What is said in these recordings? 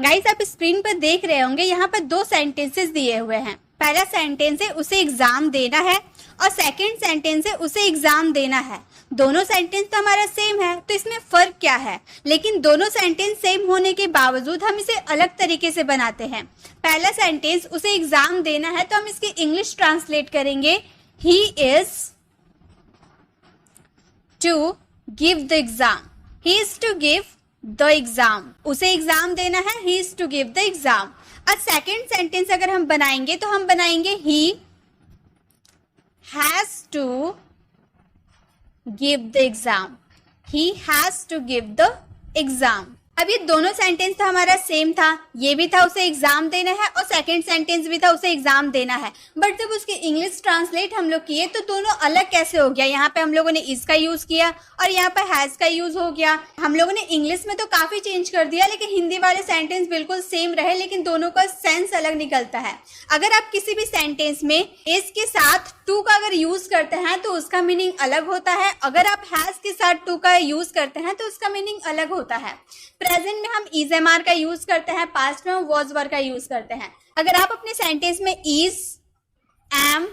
Guys आप screen पर देख रहे होंगे यहाँ पर दो सेंटेंसेस दिए हुए हैं। पहला सेंटेंस है उसे एग्जाम देना है और सेकंड सेंटेंस है उसे एग्जाम देना है। दोनों सेंटेंस तो हमारा सेम है, तो इसमें फर्क क्या है? लेकिन दोनों सेंटेंस सेम होने के बावजूद हम इसे अलग तरीके से बनाते हैं। पहला सेंटेंस उसे एग्जाम देना है तो हम इसकी इंग्लिश ट्रांसलेट करेंगे he is to give the exam. He is to give the exam, उसे एग्जाम देना है, he is to give the exam. अब सेकेंड सेंटेंस अगर हम बनाएंगे तो हम बनाएंगे he has to give the exam. He has to give the exam. अब ये दोनों सेंटेंस तो हमारा सेम था, ये भी था उसे एग्जाम देना है और सेकंड सेंटेंस भी था उसे एग्जाम देना है। बट जब उसकी इंग्लिश ट्रांसलेट हम लोग किए तो दोनों अलग कैसे हो गया? यहाँ पे हम लोगों ने इसका यूज किया और यहाँ पे हैज का यूज हो गया। हम लोगों ने इंग्लिश में तो काफी चेंज कर दिया, लेकिन हिंदी वाले सेंटेंस बिल्कुल सेम रहे, लेकिन दोनों का सेंस अलग निकलता है। अगर आप किसी भी सेंटेंस में इज के साथ टू का अगर यूज करते हैं तो उसका मीनिंग अलग होता है। अगर आप हैज के साथ टू का यूज करते हैं तो उसका मीनिंग अलग होता है। प्रेजेंट में हम इज एम आर का यूज करते हैं, पास्ट में हम वॉज वर का यूज करते हैं। अगर आप अपने सेंटेंस में इज, एम,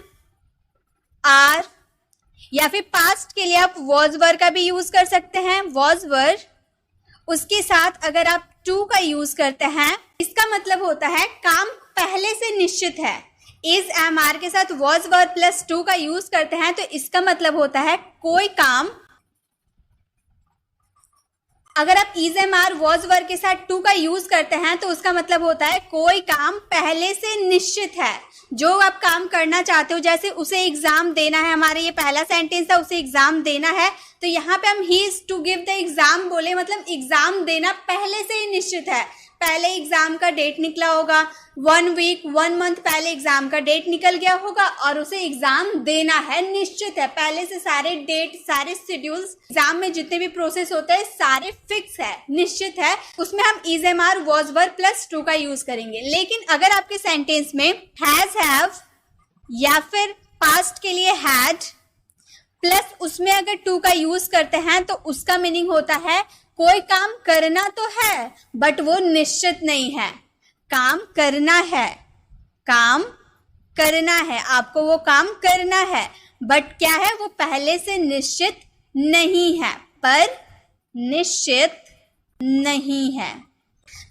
आर या फिर पास्ट के लिए आप वॉज वर का भी यूज कर सकते हैं, वॉज वर। उसके साथ अगर आप टू का यूज करते हैं, इसका मतलब होता है काम पहले से निश्चित है। इज, एम, आर के साथ वॉज वर प्लस टू का यूज करते हैं तो इसका मतलब होता है कोई काम। अगर आप is, am, are, was were के साथ टू का यूज करते हैं तो उसका मतलब होता है कोई काम पहले से निश्चित है, जो आप काम करना चाहते हो। जैसे उसे एग्जाम देना है, हमारे ये पहला सेंटेंस था उसे एग्जाम देना है, तो यहाँ पे हम he is to give the exam बोले, मतलब एग्जाम देना पहले से ही निश्चित है। पहले एग्जाम का डेट निकला होगा, 1 वीक 1 मंथ पहले एग्जाम का डेट निकल गया होगा और उसे एग्जाम देना है, निश्चित है। पहले से सारे डेट, सारे शेड्यूल्स, एग्जाम में जितने भी प्रोसेस होते हैं सारे फिक्स है, निश्चित है। उसमें हम is, am, are, was were plus to का यूज करेंगे। लेकिन अगर आपके सेंटेंस में हैज, हैव या फिर पास्ट के लिए हैड प्लस उसमें अगर टू का यूज करते हैं तो उसका मीनिंग होता है कोई काम करना तो है बट वो निश्चित नहीं है। काम करना है, काम करना है, आपको वो काम करना है, बट क्या है, वो पहले से निश्चित नहीं है, पर निश्चित नहीं है।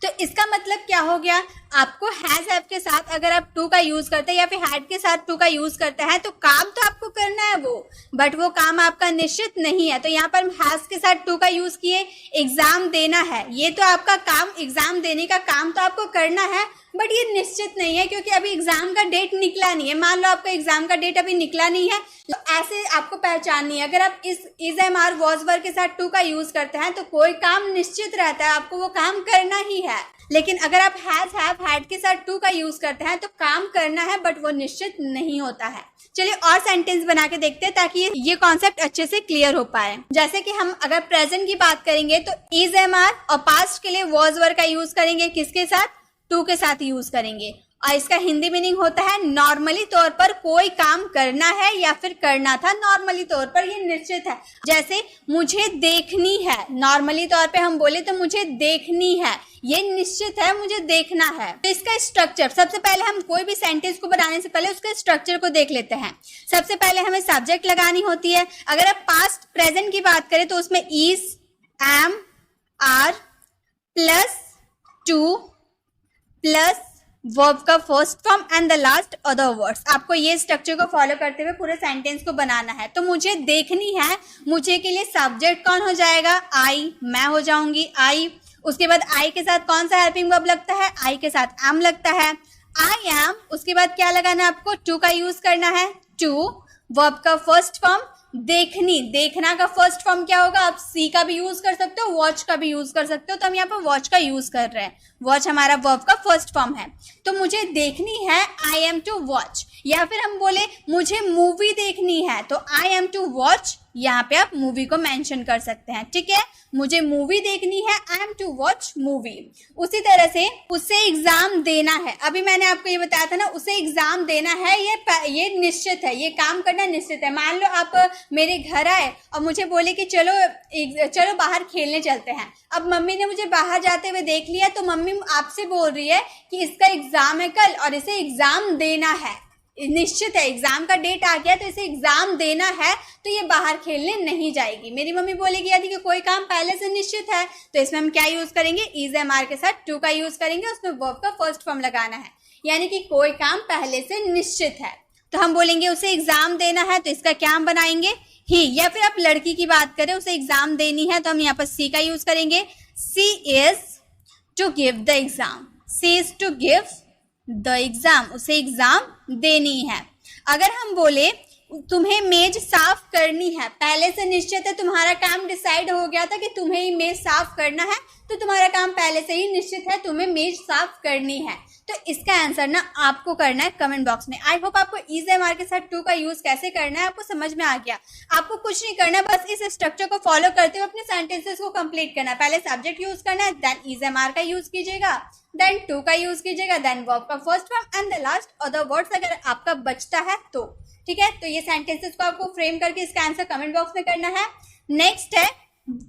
तो इसका मतलब क्या हो गया? आपको हैज, हैव के साथ अगर आप टू का यूज करते हैं या फिर हैड के साथ टू का यूज करते हैं तो काम तो आपको करना है वो, बट वो काम आपका निश्चित नहीं है। तो यहाँ पर हम हैज के साथ टू का यूज किए, एग्जाम देना है, ये तो आपका काम, एग्जाम देने का काम तो आपको करना है, बट ये निश्चित नहीं है क्योंकि अभी एग्जाम का डेट निकला नहीं है। मान लो आपका एग्जाम का डेट अभी निकला नहीं है, तो ऐसे आपको पहचाननी है। अगर आप इस is, am, are, was were के साथ टू का यूज करते हैं तो कोई काम निश्चित रहता है, आपको वो काम करना ही है। लेकिन अगर आप हैज, हैव, हैड के साथ टू का यूज करते हैं तो काम करना है बट वो निश्चित नहीं होता है। चलिए और सेंटेंस बना के देखते हैं ताकि ये कॉन्सेप्ट अच्छे से क्लियर हो पाए। जैसे कि हम अगर प्रेजेंट की बात करेंगे तो इज, एम, आर और पास्ट के लिए वॉज वर का यूज करेंगे, किसके साथ? टू के साथ यूज करेंगे। और इसका हिंदी मीनिंग होता है नॉर्मली तौर पर कोई काम करना है या फिर करना था, नॉर्मली तौर पर ये निश्चित है। जैसे मुझे देखनी है, नॉर्मली तौर पे हम बोले तो मुझे देखनी है, ये निश्चित है, मुझे देखना है। तो इसका स्ट्रक्चर, सबसे पहले हम कोई भी सेंटेंस को बनाने से पहले उसके स्ट्रक्चर को देख लेते हैं। सबसे पहले हमें सब्जेक्ट लगानी होती है। अगर आप पास्ट प्रेजेंट की बात करें तो उसमें is, am, are plus to plus verb का first form and the last other words. आपको ये स्ट्रक्चर को फॉलो करते हुए पूरे सेंटेंस को बनाना है। तो मुझे देखनी है, मुझे के लिए सब्जेक्ट कौन हो जाएगा? आई, मैं हो जाऊंगी आई। उसके बाद आई के साथ कौन सा हेल्पिंग वर्ब लगता है? आई के साथ एम लगता है, आई एम। उसके बाद क्या लगाना है आपको? टू का यूज करना है, टू। वर्ब का फर्स्ट फॉर्म देखनी, देखना का फर्स्ट फॉर्म क्या होगा? आप सी का भी यूज कर सकते हो, वॉच का भी यूज कर सकते हो, तो हम यहाँ पर वॉच का यूज कर रहे हैं। वॉच हमारा वर्ब का फर्स्ट फॉर्म है। तो मुझे देखनी है, आई एम टू वॉच। या फिर हम बोले मुझे मूवी देखनी है तो आई एम टू वॉच, यहाँ पे आप मूवी को मेंशन कर सकते हैं, ठीक है। मुझे मूवी देखनी है, I am to watch movie. उसी तरह से उसे एग्जाम देना है, अभी मैंने आपको ये बताया था ना, उसे एग्जाम देना है, ये निश्चित है, ये काम करना निश्चित है। मान लो आप मेरे घर आए और मुझे बोले कि चलो बाहर खेलने चलते हैं। अब मम्मी ने मुझे बाहर जाते हुए देख लिया तो मम्मी मम्मी आपसे बोल रही है कि इसका एग्जाम है कल और इसे एग्जाम देना है, निश्चित है, एग्जाम का डेट आ गया तो इसे एग्जाम देना है, तो ये बाहर खेलने नहीं जाएगी। मेरी मम्मी बोलेगी यदि कि कोई काम पहले से निश्चित है तो इसमें हम क्या यूज करेंगे, इज एम आर के साथ टू का यूज करेंगे, उसमें वर्ब का फर्स्ट फॉर्म लगाना है, यानी कि कोई काम पहले से निश्चित है तो हम बोलेंगे उसे एग्जाम देना है, तो इसका क्या हम बनाएंगे, ही। या फिर आप लड़की की बात करें, उसे एग्जाम देनी है तो हम यहाँ पर सी का यूज करेंगे, she is to give the exam, she is to give the exam, उसे एग्जाम देनी है। अगर हम बोले तुम्हें मेज साफ करनी है, पहले से निश्चित है, तुम्हारा काम डिसाइड हो गया था कि तुम्हें ही मेज साफ करना है, तो तुम्हारा काम पहले से ही निश्चित है, तुम्हें मेज साफ करनी है, तो इसका आंसर ना आपको करना है कमेंट बॉक्स में। आई होप आपको इज एम आर के साथ टू का यूज कैसे करना है आपको समझ में आ गया। आपको कुछ नहीं करना, बस इस स्ट्रक्चर को फॉलो करते हुए अपने सेंटेंसेस को कंप्लीट करना है। पहले सब्जेक्ट यूज करना है, देन इज एम आर का यूज कीजिएगा, देन टू का यूज कीजिएगा, देन वर्ब का first form and the last other words अगर आपका बचता है तो। ठीक है, तो ये सेंटेंसेस को आपको फ्रेम करके इसका आंसर कमेंट बॉक्स में करना है। नेक्स्ट है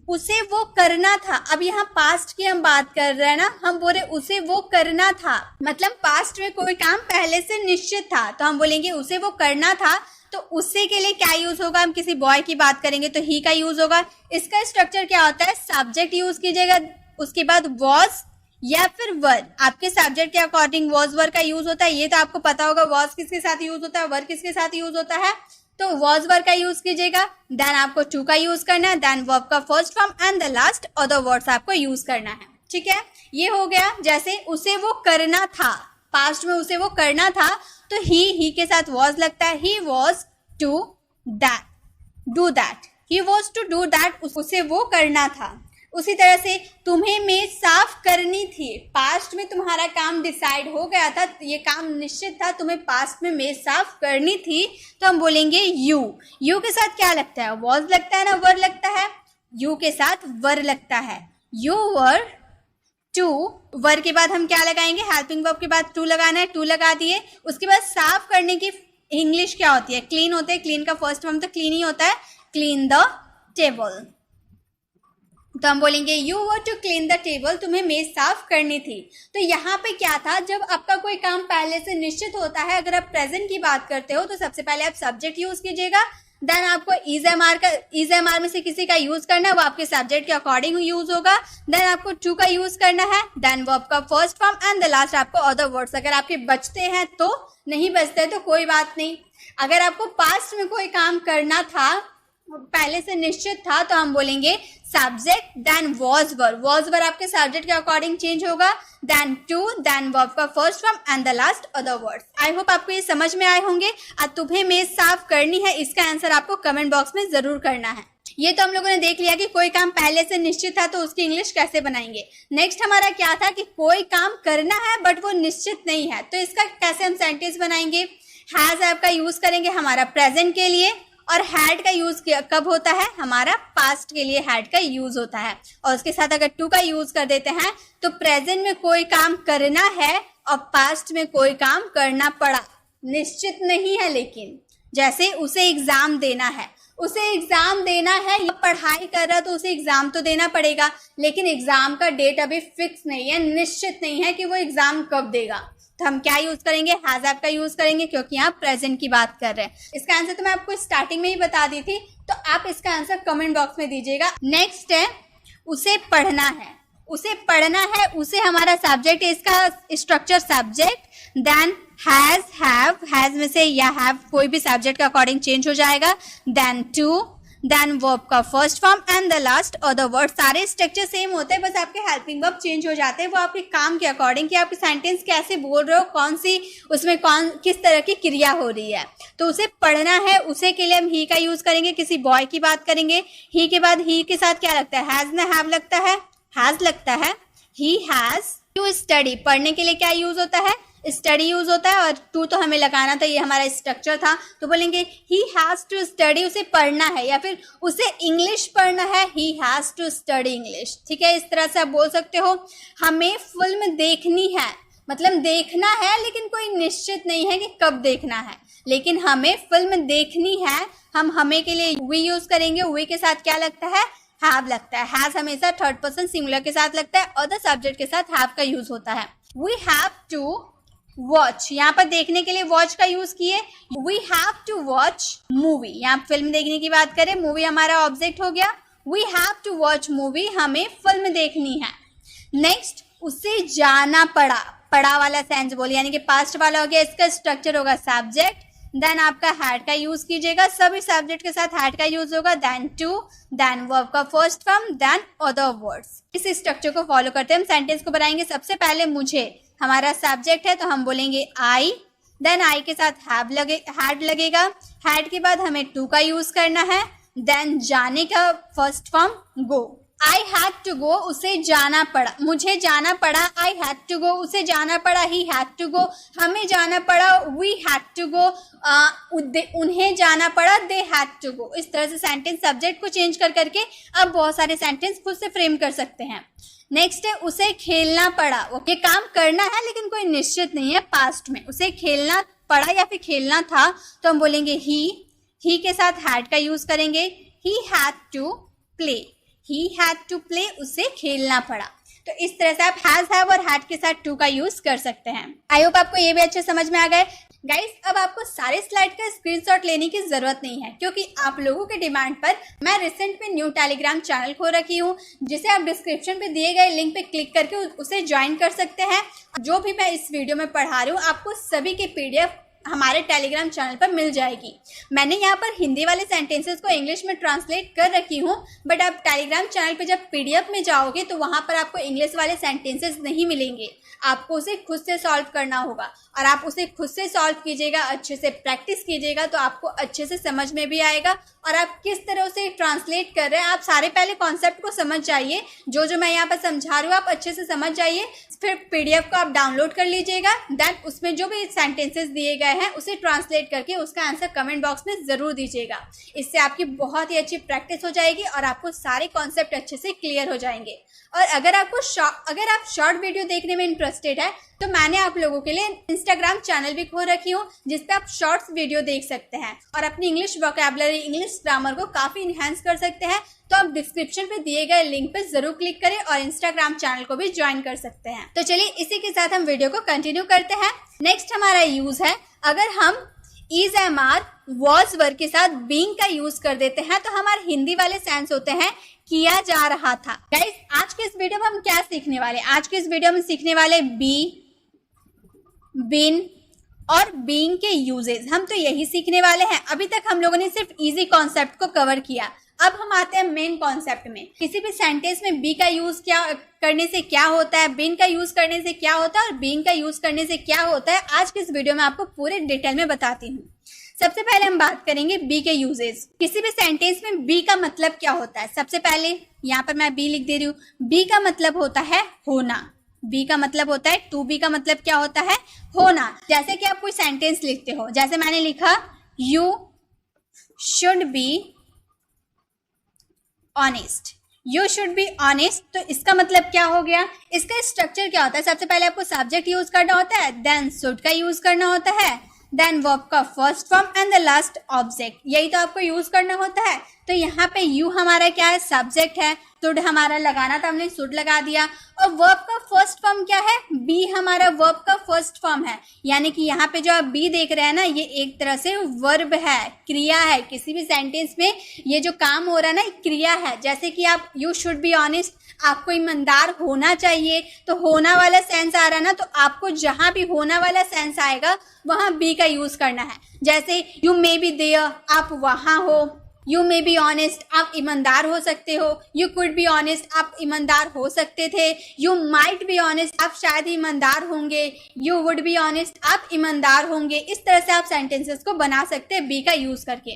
उसे वो करना था। अब यहाँ पास्ट की हम बात कर रहे हैं ना, हम बोले उसे वो करना था, मतलब पास्ट में कोई काम पहले से निश्चित था, तो हम बोलेंगे उसे वो करना था, तो उससे के लिए क्या यूज होगा, हम किसी बॉय की बात करेंगे तो ही का यूज होगा। इसका स्ट्रक्चर क्या होता है, सब्जेक्ट यूज कीजिएगा, उसके बाद वॉज या फिर वर, आपके सब्जेक्ट के अकॉर्डिंग वॉज वर का यूज होता है, ये तो आपको पता होगा वॉज किसके साथ यूज होता है, वर किसके साथ यूज होता है, तो वॉज वर का यूज कीजिएगा, देन आपको टू का यूज करना है, देन वर्ब का first form and the last other words आपको यूज करना है। ठीक है, ये हो गया। जैसे उसे वो करना था, पास्ट में उसे वो करना था, तो ही के साथ वॉज लगता है, he was to that do that, he was to do that, उसे वो करना था। उसी तरह से तुम्हें मेज साफ करनी थी, पास्ट में तुम्हारा काम डिसाइड हो गया था, ये काम निश्चित था, तुम्हें पास्ट में मेज साफ करनी थी, तो हम बोलेंगे यू के साथ क्या लगता है, वॉज लगता है ना, वर लगता है, यू के साथ वर लगता है, यू वर टू, वर के बाद हम क्या लगाएंगे, हेल्पिंग वर्ब के बाद टू लगाना है, टू लगा दिए। उसके बाद साफ करने की इंग्लिश क्या होती है, क्लीन होते हैं, क्लीन का फर्स्ट फॉर्म तो क्लीन ही होता है, क्लीन द टेबल, तो हम बोलेंगे you were to clean the table, तुम्हें मेज साफ करनी थी। तो यहाँ पे क्या था, जब आपका कोई काम पहले से निश्चित होता है, अगर आप प्रेजेंट की बात करते हो तो सबसे पहले आप सब्जेक्ट यूज कीजिएगा, देन आपको इज एम आर में से किसी का यूज करना है, वो आपके सब्जेक्ट के अकॉर्डिंग यूज होगा, देन आपको टू का यूज करना है, देन वर्ब का first form and the last आपको अदर वर्ड्स। अगर आपके बचते हैं तो, नहीं बचते तो कोई बात नहीं। अगर आपको पास्ट में कोई काम करना था, पहले से निश्चित था, तो हम बोलेंगे सब्जेक्ट देन वॉज वर आपके सब्जेक्ट के अकॉर्डिंग चेंज होगा, देन टू, देन वर्ब का first form and the last other words. I hope आपको ये समझ में आए होंगे। अब तुम्हें मेज साफ करनी है, इसका आंसर आपको कमेंट बॉक्स में जरूर करना है। ये तो हम लोगों ने देख लिया कि कोई काम पहले से निश्चित था तो उसकी इंग्लिश कैसे बनाएंगे। नेक्स्ट हमारा क्या था कि कोई काम करना है बट वो निश्चित नहीं है, तो इसका कैसे हम सेंटेंस बनाएंगे। हैज आपका यूज करेंगे हमारा प्रेजेंट के लिए, और हैड का यूज कब होता है, हमारा पास्ट के लिए हैड का यूज होता है, और उसके साथ अगर टू का यूज कर देते हैं तो प्रेजेंट में कोई काम करना है और पास्ट में कोई काम करना पड़ा, निश्चित नहीं है लेकिन। जैसे उसे एग्जाम देना है, उसे एग्जाम देना है, ये पढ़ाई कर रहा तो उसे एग्जाम तो देना पड़ेगा, लेकिन एग्जाम का डेट अभी फिक्स नहीं है, निश्चित नहीं है कि वो एग्जाम कब देगा, तो हम क्या यूज करेंगे, हैज आपका यूज करेंगे, क्योंकि यहाँ प्रेजेंट की बात कर रहे हैं। इसका आंसर तो मैं आपको स्टार्टिंग में ही बता दी थी, तो आप इसका आंसर कमेंट बॉक्स में दीजिएगा। नेक्स्ट है उसे पढ़ना है, उसे पढ़ना है, उसे हमारा सब्जेक्ट, इसका structure subject, then has, has में से या हैव कोई भी सब्जेक्ट के अकॉर्डिंग चेंज हो जाएगा, देन टू, देन वर्ब का first form and the last other word. सारे स्ट्रक्चर सेम होते हैं, बस आपके हेल्पिंग वर्ब चेंज हो जाते हैं, वो आपके काम के अकॉर्डिंग कि आप सेंटेंस कैसे बोल रहे हो, कौन सी उसमें किस तरह की क्रिया हो रही है। तो उसे पढ़ना है, उसे के लिए हम ही का यूज करेंगे, किसी बॉय की बात करेंगे, ही के बाद ही के साथ क्या लगता है, हैज ना हैव लगता है, हैज लगता है, ही हैज टू स्टडी, पढ़ने के लिए क्या यूज होता है, स्टडी यूज होता है, और टू तो हमें लगाना था, ये हमारा स्ट्रक्चर था, तो बोलेंगे ही हैज टू स्टडी, उसे पढ़ना है, या फिर उसे इंग्लिश पढ़ना है, he has to study English. ठीक है, इस तरह से आप बोल सकते हो। हमें फिल्म देखनी है, मतलब देखना है लेकिन कोई निश्चित नहीं है कि कब देखना है, लेकिन हमें फिल्म देखनी है, हम हमें के लिए वी यूज करेंगे, वी के साथ क्या लगता है, हैव लगता है। हैज हमेशा थर्ड पर्सन सिंगुलर के साथ लगता है और द सब्जेक्ट के साथ हैव का यूज होता है। वी हैव टू वॉच, यहाँ पर देखने के लिए वॉच का यूज किए। We have to watch movie, यहाँ फिल्म देखने की बात करें, मूवी हमारा ऑब्जेक्ट हो गया। We have to watch movie, हमें फिल्म देखनी है। नेक्स्ट, उसे जाना पड़ा, पड़ा वाला सेंस बोलिए यानी कि पास्ट वाला हो गया, इसका स्ट्रक्चर होगा सब्जेक्ट, देन आपका हैड का यूज कीजिएगा, सभी सब्जेक्ट के साथ हैड का यूज होगा, देन टू, देन वर्ब का first form, then other words. इस स्ट्रक्चर को फॉलो करते हैं हम सेंटेंस को बनाएंगे। सबसे पहले मुझे, हमारा सब्जेक्ट है तो हम बोलेंगे आई, देन आई के साथ हैड लगेगा, हैड के बाद हमें टू का यूज करना है, देन जाने का first form go. I had to go, उसे जाना पड़ा, मुझे जाना पड़ा, आई हैड टू गो, उसे जाना पड़ा, ही हैड टू गो, हमें जाना पड़ा, वी हैड टू गो, उन्हें जाना पड़ा, दे हैड टू गो। इस तरह से सेंटेंस सब्जेक्ट को चेंज कर करके अब बहुत सारे सेंटेंस खुद से फ्रेम कर सकते हैं। नेक्स्ट है, उसे खेलना पड़ा, ओके काम करना है लेकिन कोई निश्चित नहीं है पास्ट में, उसे खेलना पड़ा या फिर खेलना था तो हम बोलेंगे ही के साथ हैड का यूज करेंगे, he had to play, he had to play, उसे खेलना पड़ा। तो इस तरह से आप हैज, हैव और हैड के साथ टू का यूज कर सकते हैं। आई होप आपको ये भी अच्छे समझ में आ गए। गाइस, अब आपको सारे स्लाइड का स्क्रीनशॉट लेने की जरूरत नहीं है क्योंकि आप लोगों के डिमांड पर मैं रिसेंट में न्यू टेलीग्राम चैनल खोल रखी हूँ, जिसे आप डिस्क्रिप्शन पे दिए गए लिंक पे क्लिक करके उसे ज्वाइन कर सकते हैं। जो भी मैं इस वीडियो में पढ़ा रही हूँ आपको सभी के PDF हमारे टेलीग्राम चैनल पर मिल जाएगी। मैंने यहाँ पर हिंदी वाले सेंटेंसेस को इंग्लिश में ट्रांसलेट कर रखी हूँ, बट आप टेलीग्राम चैनल पर जब PDF में जाओगे तो वहाँ पर आपको इंग्लिश वाले सेंटेंसेस नहीं मिलेंगे, आपको उसे खुद से सॉल्व करना होगा और आप उसे खुद से सॉल्व कीजिएगा, अच्छे से प्रैक्टिस कीजिएगा तो आपको अच्छे से समझ में भी आएगा और आप किस तरह से ट्रांसलेट कर रहे हैं। आप सारे पहले कॉन्सेप्ट को समझ जाइए, जो मैं यहाँ पर समझा रही हूँ आप अच्छे से समझ जाइए, फिर PDF को आप डाउनलोड कर लीजिएगा, देन उसमें जो भी सेंटेंसेस दिए गए हैं उसे ट्रांसलेट करके उसका आंसर कमेंट बॉक्स में ज़रूर दीजिएगा। इससे आपकी बहुत ही अच्छी प्रैक्टिस हो जाएगी और आपको सारे कॉन्सेप्ट अच्छे से क्लियर हो जाएंगे। और अगर आप शॉर्ट वीडियो देखने में इंटरेस्टेड है तो मैंने आप लोगों के लिए इंस्टाग्राम चैनल भी खोल रखी हूँ जिसपे आप शॉर्ट्स वीडियो देख सकते हैं और अपनी इंग्लिश वोकैबुलरी, इंग्लिश ग्रामर को काफ़ी इन्हेंस कर सकते हैं। तो आप डिस्क्रिप्शन पे दिए गए लिंक पे जरूर क्लिक करें और इंस्टाग्राम चैनल को भी ज्वाइन कर सकते हैं। तो चलिए इसी के साथ हम वीडियो को कंटिन्यू करते हैं। नेक्स्ट हमारा यूज है, अगर हम is, am, are, was verb के साथ बीइंग का यूज कर देते हैं तो हमारे हिंदी वाले सेंस होते हैं किया जा रहा था। गाइस, आज के इस वीडियो में हम क्या सीखने वाले हैं? आज के इस वीडियो में सीखने वाले बी, बीन और बीइंग के यूजेस, हम तो यही सीखने वाले हैं। अभी तक हम लोगों ने सिर्फ इजी कॉन्सेप्ट को कवर किया, अब हम आते हैं मेन कॉन्सेप्ट में। किसी भी सेंटेंस में बी का यूज करने से क्या होता है, बीन का यूज करने से क्या होता है और बीइंग का यूज करने से क्या होता है, आज के इस वीडियो में आपको पूरे डिटेल में बताती हूँ। सबसे पहले हम बात करेंगे बी के यूजेस। किसी भी सेंटेंस में बी का मतलब क्या होता है? सबसे पहले यहाँ पर मैं बी लिख दे रही हूँ। बी का मतलब होता है होना, बी का मतलब होता है, टू बी का मतलब क्या होता है? होना। जैसे कि आप कोई सेंटेंस लिखते हो, जैसे मैंने लिखा you should be honest, you should be honest, तो इसका मतलब क्या हो गया? इसका स्ट्रक्चर क्या होता है? सबसे पहले आपको सब्जेक्ट यूज करना होता है, देन शुड का यूज करना होता है, देन वर्ब का first form and the last object, यही तो आपको यूज करना होता है। तो यहाँ पे यू हमारा क्या है? सब्जेक्ट है, शुड हमारा लगाना था, हमने शुड लगा दिया। और वर्ब का फर्स्ट फॉर्म क्या है? बी हमारा वर्ब का फर्स्ट फॉर्म है, यानी कि यहाँ पे जो आप बी देख रहे हैं ना, ये एक तरह से वर्ब है, क्रिया है। किसी भी सेंटेंस में ये जो काम हो रहा है ना, क्रिया है। जैसे कि आप यू शुड बी ऑनेस्ट, आपको ईमानदार होना चाहिए, तो होना वाला सेंस आ रहा है ना, तो आपको जहां भी होना वाला सेंस आएगा वहां बी का यूज करना है। जैसे यू मे बी देयर, आप वहां हो। यू मे बी ऑनेस्ट, आप ईमानदार हो सकते हो। यू कुड बी ऑनेस्ट, आप ईमानदार हो सकते थे। यू माइट बी ऑनेस्ट, आप शायद ईमानदार होंगे। यू वुड बी ऑनेस्ट, आप ईमानदार होंगे। इस तरह से आप सेंटेंसेस को बना सकते हैं बी का यूज करके।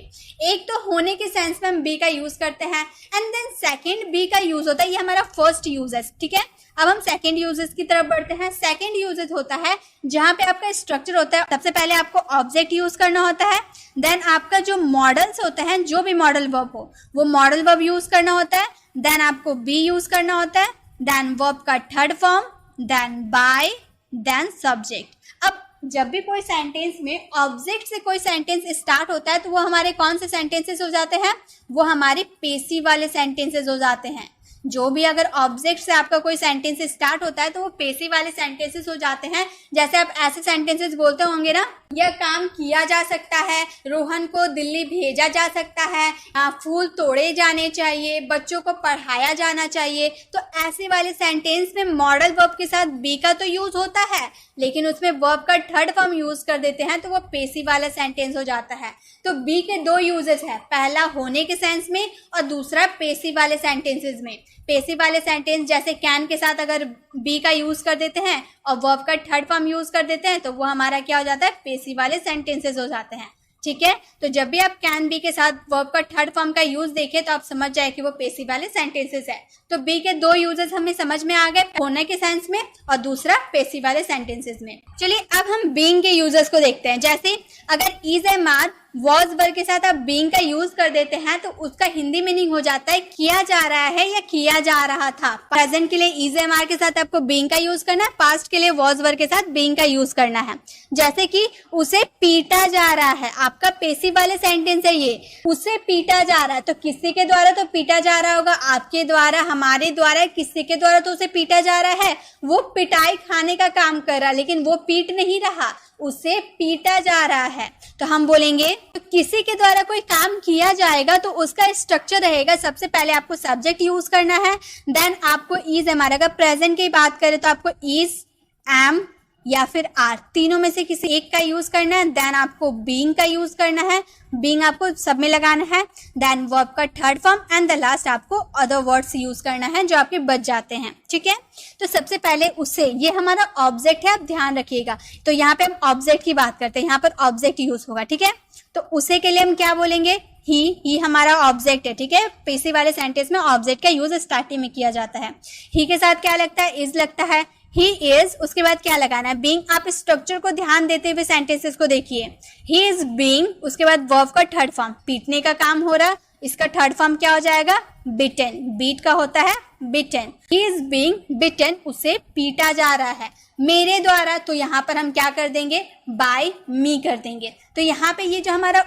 एक तो होने के सेंस में हम बी का यूज करते हैं, एंड देन सेकेंड बी का यूज होता है, ये हमारा फर्स्ट यूज है, ठीक है। अब हम सेकेंड यूजेस की तरफ बढ़ते हैं। सेकेंड यूजेस होता है जहां पे आपका स्ट्रक्चर होता है, सबसे पहले आपको ऑब्जेक्ट यूज करना होता है, देन आपका जो मॉडल्स होते हैं, जो भी मॉडल वर्ब हो वो मॉडल वर्ब यूज करना होता है, देन आपको बी यूज करना होता है, देन वर्ब का third form, then by, then subject. अब जब भी कोई सेंटेंस में ऑब्जेक्ट से कोई सेंटेंस स्टार्ट होता है तो वो हमारे कौन से सेंटेंसेस हो जाते हैं, वो हमारे पेसिव वाले सेंटेंसेस हो जाते हैं। जो भी अगर ऑब्जेक्ट से आपका कोई सेंटेंस स्टार्ट होता है तो वो पेसिव वाले सेंटेंसेस हो जाते हैं। जैसे आप ऐसे सेंटेंसेस बोलते होंगे ना, यह काम किया जा सकता है, रोहन को दिल्ली भेजा जा सकता है, फूल तोड़े जाने चाहिए, बच्चों को पढ़ाया जाना चाहिए। तो ऐसे वाले सेंटेंस में मॉडल वर्ब के साथ बी का तो यूज होता है, लेकिन उसमें वर्ब का थर्ड फॉर्म यूज कर देते हैं तो वो पेसिव वाला सेंटेंस हो जाता है। तो बी के दो यूजेस है, पहला होने के सेंस में और दूसरा पेसिव वाले सेंटेंसेस में। पेसिव वाले सेंटेंस जैसे कैन के साथ अगर बी का यूज कर देते हैं और वर्ब का थर्ड फॉर्म यूज कर देते हैं तो वो हमारा क्या हो जाता है, पेसिव वाले सेंटेंसेस हो जाते हैं। ठीक है, तो जब भी आप कैन बी के साथ वर्ब का थर्ड फॉर्म का यूज देखें तो आप समझ जाए कि वो पेसिव वाले सेंटेंसेस है। तो बी के दो यूजेस हमें समझ में आ गए, होने के सेंस में और दूसरा पेसिव वाले सेंटेंसेस में। चलिए अब हम बीइंग के यूजेस को देखते हैं। जैसे अगर is am are was verb के साथ आप बीइंग का यूज कर देते हैं तो उसका हिंदी मीनिंग हो जाता है किया जा रहा है या किया जा रहा था। प्रेजेंट के लिए इज एम आर के साथ आपको बीइंग का यूज करना है, पास्ट के लिए वॉज वर्ब के साथ बीइंग का यूज करना है। जैसे कि उसे पीटा जा रहा है, आपका पेसिव वाले सेंटेंस है ये, उसे पीटा जा रहा है तो किसी के द्वारा तो पीटा जा रहा होगा, आपके द्वारा, हमारे द्वारा, किसी के द्वारा तो उसे पीटा जा रहा है। वो पिटाई खाने का काम कर रहा है लेकिन वो पीट नहीं रहा, उसे पीटा जा रहा है। तो हम बोलेंगे तो किसी के द्वारा कोई काम किया जाएगा तो उसका स्ट्रक्चर रहेगा, सबसे पहले आपको सब्जेक्ट यूज करना है, देन आपको इज एम आर, अगर प्रेजेंट की बात करें तो आपको इज, एम या फिर आर, तीनों में से किसी एक का यूज करना है। देन आपको बीइंग का यूज करना है, बीइंग आपको सब में लगाना है, देन वर्ब का third form and the last आपको अदर वर्ड्स यूज करना है जो आपके बच जाते हैं। ठीक है, तो सबसे पहले उसे, ये हमारा ऑब्जेक्ट है, आप ध्यान रखिएगा। तो यहाँ पे हम ऑब्जेक्ट की बात करते हैं, यहाँ पर ऑब्जेक्ट यूज होगा। ठीक है, तो उसे के लिए हम क्या बोलेंगे, ही हमारा ऑब्जेक्ट है। ठीक है, पेसिव वाले सेंटेंस में ऑब्जेक्ट का यूज स्टार्टिंग में किया जाता है। ही के साथ क्या लगता है, इज लगता है, ही इज, उसके बाद क्या लगाना है, बीइंग। आप स्ट्रक्चर को ध्यान देते हुए सेंटेंसेस को देखिए, ही इज बीइंग, उसके बाद वर्ब का थर्ड फॉर्म, पीटने का काम हो रहा, इसका थर्ड फॉर्म क्या हो जाएगा, बिटन, बीट का होता है बिटन। ही इज बीइंग बिटन, उसे पीटा जा रहा है मेरे द्वारा, तो यहाँ पर हम क्या कर देंगे, बाय मी कर देंगे। तो यहाँ पे ये जो हमारा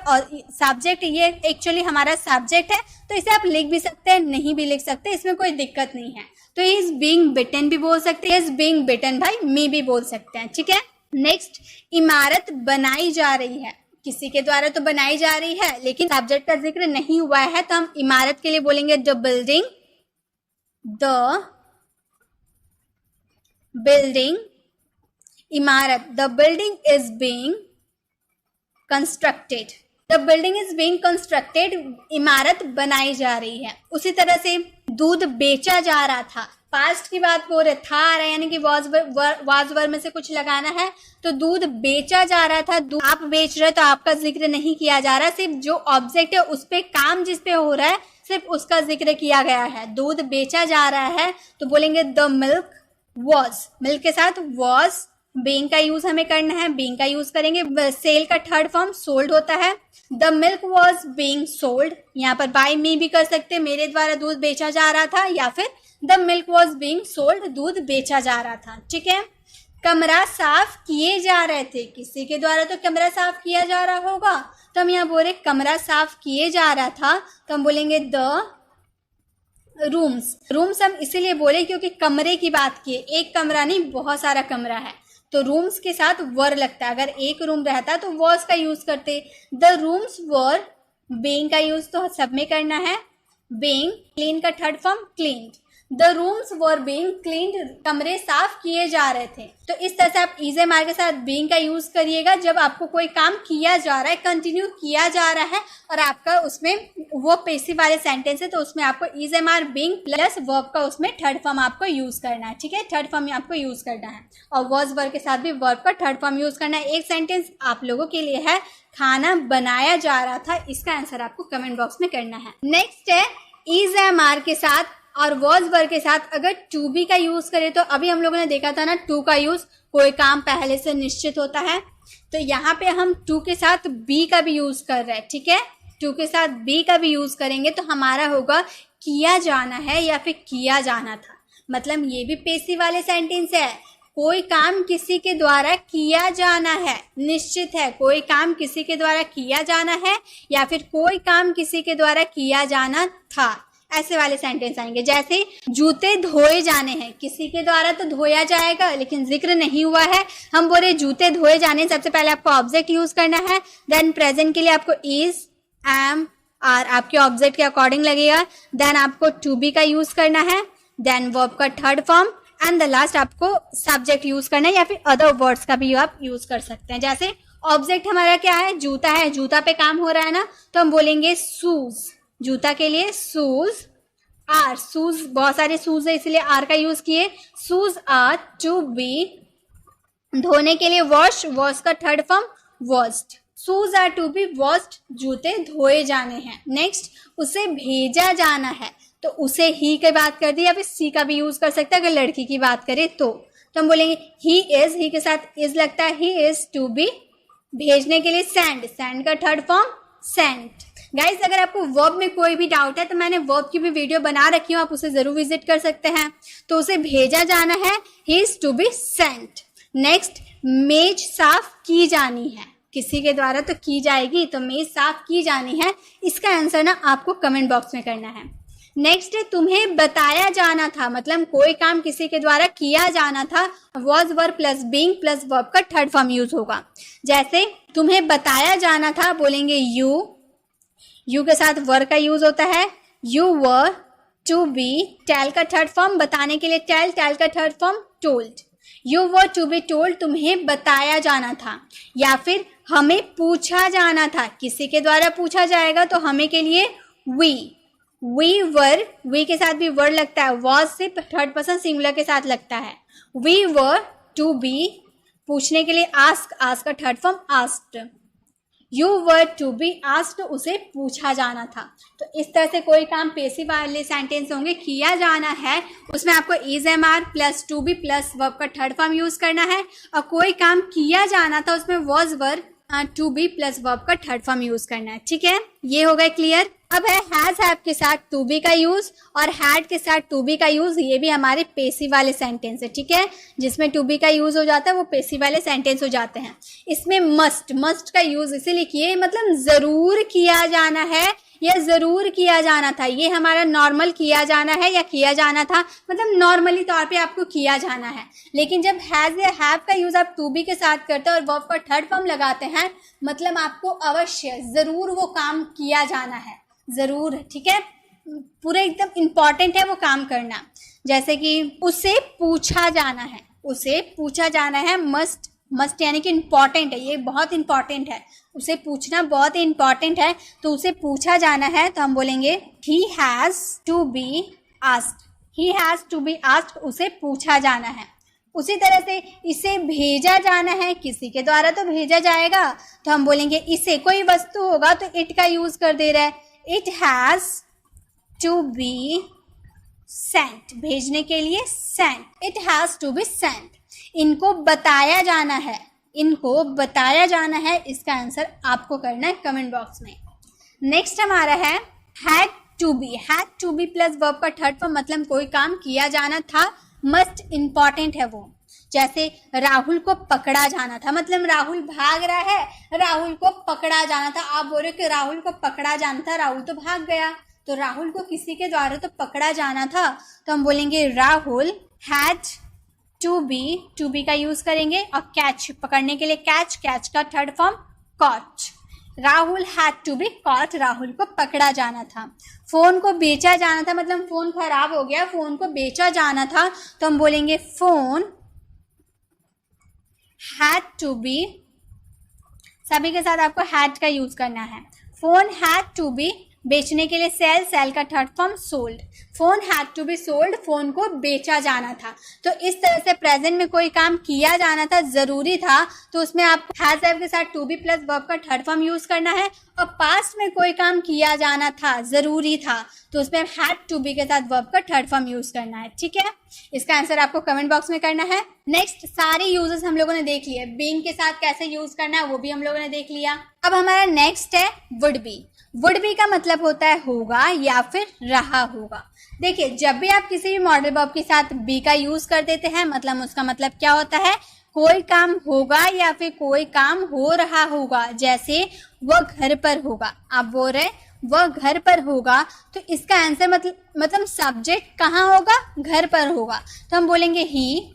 सब्जेक्ट, ये एक्चुअली हमारा सब्जेक्ट है, तो इसे आप लिख भी सकते हैं, नहीं भी लिख सकते, इसमें कोई दिक्कत नहीं है। तो इज बीइंग बिटन भी बोल सकते हैं, इज बीइंग बिटन बाय मी भी बोल सकते हैं। ठीक है, नेक्स्ट, इमारत बनाई जा रही है, किसी के द्वारा तो बनाई जा रही है लेकिन सब्जेक्ट का जिक्र नहीं हुआ है, तो हम इमारत के लिए बोलेंगे द बिल्डिंग, द बिल्डिंग, इमारत, the building is being constructed, the building is being constructed, इमारत बनाई जा रही है। उसी तरह से दूध बेचा जा रहा था, पास्ट की बात बोल रहे, था आ रहा है यानी कि वाज वर्ब में से कुछ लगाना है, तो दूध बेचा जा रहा था, दूध आप बेच रहे तो आपका जिक्र नहीं किया जा रहा, सिर्फ जो ऑब्जेक्ट है उस पे, काम जिस पे हो रहा है सिर्फ उसका जिक्र किया गया है। दूध बेचा जा रहा है तो बोलेंगे द मिल्क वॉज, मिल्क के साथ वॉज, बीइंग का यूज हमें करना है, बीइंग का यूज करेंगे। सेल का थर्ड फॉर्म सोल्ड होता है, the milk was being sold, यहाँ पर बाय मी भी कर सकते, मेरे द्वारा दूध बेचा जा रहा था, या फिर the milk was being sold, दूध बेचा जा रहा था। ठीक है, कमरा साफ किए जा रहे थे, किसी के द्वारा तो कमरा साफ किया जा रहा होगा, तो हम यहाँ बोले कमरा साफ किए जा रहा था, तो हम बोलेंगे द रूम्स। रूम्स हम इसीलिए बोले क्योंकि कमरे की बात की है, एक कमरा नहीं बहुत सारा कमरा है, तो रूम्स के साथ वर लगता है, अगर एक रूम रहता तो वॉज का यूज करते। द रूम्स वर, बीइंग का यूज तो सब में करना है, बीइंग, क्लीन का third form cleaned, the rooms were being cleaned, कमरे साफ किए जा रहे थे। तो इस तरह से आप इज एम आर के साथ बीइंग का यूज करिएगा जब आपको कोई काम किया जा रहा है, कंटिन्यू किया जा रहा है और आपका उसमें वो पेसिव वाले सेंटेंस है, तो उसमें आपको is am are being plus verb का उसमें थर्ड फॉर्म आपको यूज करना है। ठीक है, थर्ड फॉर्म आपको यूज करना है और वॉज वर्ब के साथ भी वर्ब का थर्ड फॉर्म यूज करना है। एक सेंटेंस आप लोगों के लिए है, खाना बनाया जा रहा था, इसका आंसर आपको कमेंट बॉक्स में करना है। नेक्स्ट है इज एम आर के साथ और वॉज वर्ब के साथ अगर टू बी का यूज करें, तो अभी हम लोगों ने देखा था ना टू का यूज, कोई काम पहले से निश्चित होता है, तो यहाँ पे हम टू के साथ बी का भी यूज कर रहे हैं। ठीक है, टू के साथ बी का भी यूज करेंगे तो हमारा होगा किया जाना है या फिर किया जाना था, मतलब ये भी पेसिव वाले सेंटेंस है, कोई काम किसी के द्वारा किया जाना है, निश्चित है कोई काम किसी के द्वारा किया जाना है, या फिर कोई काम किसी के द्वारा किया जाना था, ऐसे वाले सेंटेंस आएंगे। जैसे जूते धोए जाने हैं, किसी के द्वारा तो धोया जाएगा लेकिन जिक्र नहीं हुआ है, हम बोले जूते धोए जाने, सबसे पहले आपको ऑब्जेक्ट यूज करना है, देन प्रेजेंट के लिए आपको इज, एम, आर आपके ऑब्जेक्ट के अकॉर्डिंग लगेगा, देन आपको टू बी का यूज करना है, देन वर्ब का third form, and the last आपको सब्जेक्ट यूज करना है, या फिर अदर वर्ड्स का भी आप यूज कर सकते हैं। जैसे ऑब्जेक्ट हमारा क्या है, जूता है, जूता पे काम हो रहा है ना, तो हम बोलेंगे शूज, जूता के लिए शूज आर, शूज बहुत सारे शूज है इसलिए आर का यूज किए, शूज आर टू बी, धोने के लिए वॉश, वॉश का third form washed, shoes are to be washed, जूते धोए जाने हैं। नेक्स्ट, उसे भेजा जाना है, तो उसे ही की बात कर दी, या फिर सी का भी यूज कर सकते हैं अगर लड़की की बात करें तो हम बोलेंगे ही इज, ही के साथ इज लगता है, ही इज टू बी, भेजने के लिए सेंड, सेंड का थर्ड फॉर्म सेंट। गाइज अगर आपको वर्ब में कोई भी डाउट है तो मैंने वर्ब की भी वीडियो बना रखी हूँ, आप उसे जरूर विजिट कर सकते हैं। तो उसे भेजा जाना है, he is to be sent. Next, मेज साफ की जानी है, किसी के द्वारा तो की जाएगी, तो मेज साफ की जानी है, इसका आंसर ना आपको कमेंट बॉक्स में करना है। नेक्स्ट है तुम्हें बताया जाना था, मतलब कोई काम किसी के द्वारा किया जाना था, was verb plus being plus verb का थर्ड फॉर्म यूज होगा। जैसे तुम्हें बताया जाना था, बोलेंगे यू, यू के साथ वर का यूज होता है, you were to be, tell का थर्ड फॉर्म, बताने के लिए टेल, टेल का third form told, you were to be told, तुम्हें बताया जाना था। या फिर हमें पूछा जाना था, किसी के द्वारा पूछा जाएगा तो हमें के लिए वी वर, वी के साथ भी वर लगता है, वॉज से थर्ड पर्सन सिंगुलर के साथ लगता है, वी वर टू बी, पूछने के लिए आस्क, आस्क का third form asked, you were to be asked, उसे पूछा जाना था। तो इस तरह से कोई काम पेसिव वाले सेंटेंस होंगे, किया जाना है, उसमें आपको is am are plus to be plus verb का थर्ड फॉर्म यूज करना है, और कोई काम किया जाना था उसमें was were to be plus verb का थर्ड फॉर्म यूज करना है। ठीक है, ये हो गया क्लियर। अब है हैज हैव के साथ टू बी का यूज और हैड के साथ टू बी का यूज, ये भी हमारे पेसिव वाले सेंटेंस है। ठीक है, जिसमें टू बी का यूज हो जाता है वो पेसिव वाले सेंटेंस हो जाते हैं। इसमें मस्ट, मस्ट का यूज इसीलिए किए, मतलब जरूर किया जाना है या जरूर किया जाना था, ये हमारा नॉर्मल किया जाना है या किया जाना था, मतलब नॉर्मली तौर पे आपको किया जाना है। लेकिन जब हैज या हैव का यूज आप टू बी के साथ करते हैं और वर्ब का थर्ड फॉर्म लगाते हैं, मतलब आपको अवश्य जरूर वो काम किया जाना है, जरूर। ठीक है, पूरे एकदम इंपॉर्टेंट है वो काम करना। जैसे कि उसे पूछा जाना है, उसे पूछा जाना है, मस्ट, मस्ट यानी कि इंपॉर्टेंट है, ये बहुत इंपॉर्टेंट है, उसे पूछना बहुत ही इंपॉर्टेंट है, तो उसे पूछा जाना है तो हम बोलेंगे he has to be asked, he has to be asked, उसे पूछा जाना है। उसी तरह से इसे भेजा जाना है, किसी के द्वारा तो भेजा जाएगा, तो हम बोलेंगे इसे, कोई वस्तु होगा तो इट का यूज कर दे रहा है, it has to be sent, भेजने के लिए sent, it has to be sent. इनको बताया जाना है, इनको बताया जाना है, इसका आंसर आपको करना है कमेंट बॉक्स में। नेक्स्ट हमारा है had to be, had to be plus verb का थर्ड फॉर्म, मतलब कोई काम किया जाना था, मस्ट इंपॉर्टेंट है वो। जैसे राहुल को पकड़ा जाना था, मतलब राहुल भाग रहा है, राहुल को पकड़ा जाना था। आप बोल रहे हो कि राहुल को पकड़ा जाना था, राहुल तो भाग गया, तो राहुल को किसी के द्वारा तो पकड़ा जाना था, तो हम बोलेंगे राहुल हैड टू बी का यूज करेंगे, और कैच, पकड़ने के लिए कैच, कैच का third form caught, Rahul had to be caught, Rahul को पकड़ा जाना था। फोन को बेचा जाना था, मतलब फोन खराब हो गया, फोन को बेचा जाना था, तो हम बोलेंगे फोन हैड टू बी, सभी के साथ आपको हैड का यूज करना है। फोन हैड टू बी, बेचने के लिए सेल, सेल का third form sold, phone had to be sold, phone को बेचा जाना था। तो इस तरह से प्रेजेंट में कोई काम किया जाना था, जरूरी था, तो उसमें आपको हैज हैव के साथ टू बी प्लस वर्ब का थर्ड फॉर्म यूज करना है। और पास्ट में कोई काम किया जाना था, जरूरी था, तो उसमें हैड टू बी के साथ वर्ब का थर्ड फॉर्म यूज करना है। ठीक है, इसका आंसर आपको कमेंट बॉक्स में करना है। नेक्स्ट, सारे यूजेस हम लोगों ने देख लिए, बीइंग के साथ कैसे यूज करना है वो भी हम लोगों ने देख लिया। अब हमारा नेक्स्ट है वुड बी। वुड बी का मतलब होता है होगा या फिर रहा होगा। देखिए, जब भी आप किसी भी मॉडल वर्ब के साथ बी का यूज कर देते हैं, मतलब उसका मतलब क्या होता है, कोई काम होगा या फिर कोई काम हो रहा होगा। जैसे वह घर पर होगा, आप बोल रहे वह घर पर होगा, तो इसका आंसर मतलब सब्जेक्ट कहाँ होगा, घर पर होगा, तो हम बोलेंगे ही।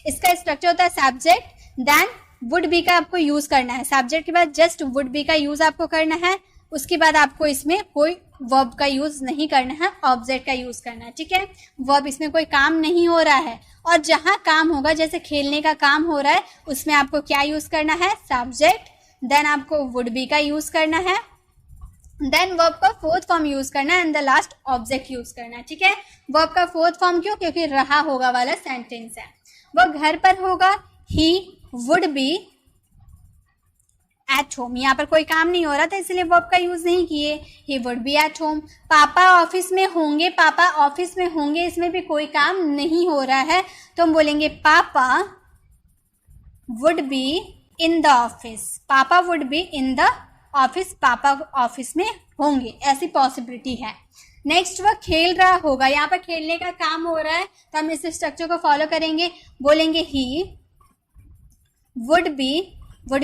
इसका स्ट्रक्चर होता है सब्जेक्ट देन वुड बी का आपको यूज करना है, सब्जेक्ट के बाद जस्ट वुड बी का यूज आपको करना है। उसके बाद आपको इसमें कोई वर्ब का यूज नहीं करना है, ऑब्जेक्ट का यूज करना है, ठीक है। वर्ब इसमें कोई काम नहीं हो रहा है, और जहां काम होगा, जैसे खेलने का काम हो रहा है, उसमें आपको क्या यूज करना है, सब्जेक्ट, देन आपको वुड बी का यूज करना है, देन वर्ब का फोर्थ फॉर्म यूज करना है, and the last object use करना है, ठीक है। वर्ब का फोर्थ फॉर्म क्यों, क्योंकि रहा होगा वाला सेंटेंस है। वह घर पर होगा, he would be at home, यहाँ पर कोई काम नहीं हो रहा था इसलिए वर्ब का यूज नहीं किए, he would be at home. पापा ऑफिस में होंगे, पापा ऑफिस में होंगे, इसमें भी कोई काम नहीं हो रहा है, तो हम बोलेंगे papa would be in the office, papa would be in the office, पापा ऑफिस में होंगे, ऐसी पॉसिबिलिटी है। नेक्स्ट वह खेल रहा होगा, यहाँ पर खेलने का काम हो रहा है, तो हम इस स्ट्रक्चर को फॉलो करेंगे, बोलेंगे ही वुड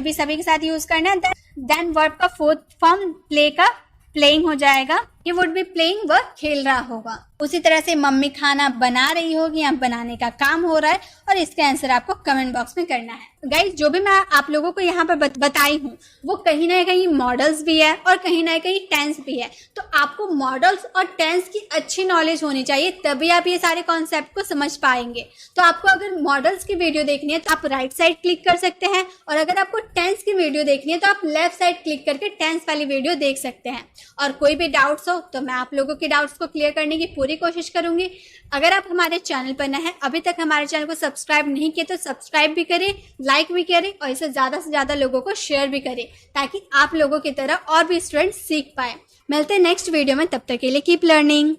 बी सभी के साथ यूज करना है, देन वर्ब का फोर्थ फॉर्म प्ले का प्लेइंग हो जाएगा, ये वुड बी प्लेइंग, वह खेल रहा होगा। उसी तरह से मम्मी खाना बना रही होगी, यहाँ बनाने का काम हो रहा है, और इसका आंसर आपको कमेंट बॉक्स में करना है। गाइज, जो भी मैं आप लोगों को यहाँ पर बताई हूँ वो कहीं ना कहीं मॉडल्स भी है और कहीं ना कहीं टेंस भी है, तो आपको मॉडल्स और टेंस की अच्छी नॉलेज होनी चाहिए, तभी आप ये सारे कॉन्सेप्ट को समझ पाएंगे। तो आपको अगर मॉडल्स की वीडियो देखनी है तो आप राइट साइड क्लिक कर सकते हैं, और अगर आपको टेंस की वीडियो देखनी है तो आप लेफ्ट साइड क्लिक करके टेंस वाली वीडियो देख सकते हैं। और कोई भी डाउट्स हो तो मैं आप लोगों के डाउट्स को क्लियर करने की पूरी कोशिश करूंगी। अगर आप हमारे चैनल पर नए हैं, अभी तक हमारे चैनल को सब्सक्राइब नहीं किए तो सब्सक्राइब भी करें, लाइक भी करें, और इसे ज़्यादा से ज़्यादा लोगों को शेयर भी करें, ताकि आप लोगों की तरह और भी स्टूडेंट्स सीख पाए। मिलते हैं नेक्स्ट वीडियो में, तब तक के लिए कीप लर्निंग।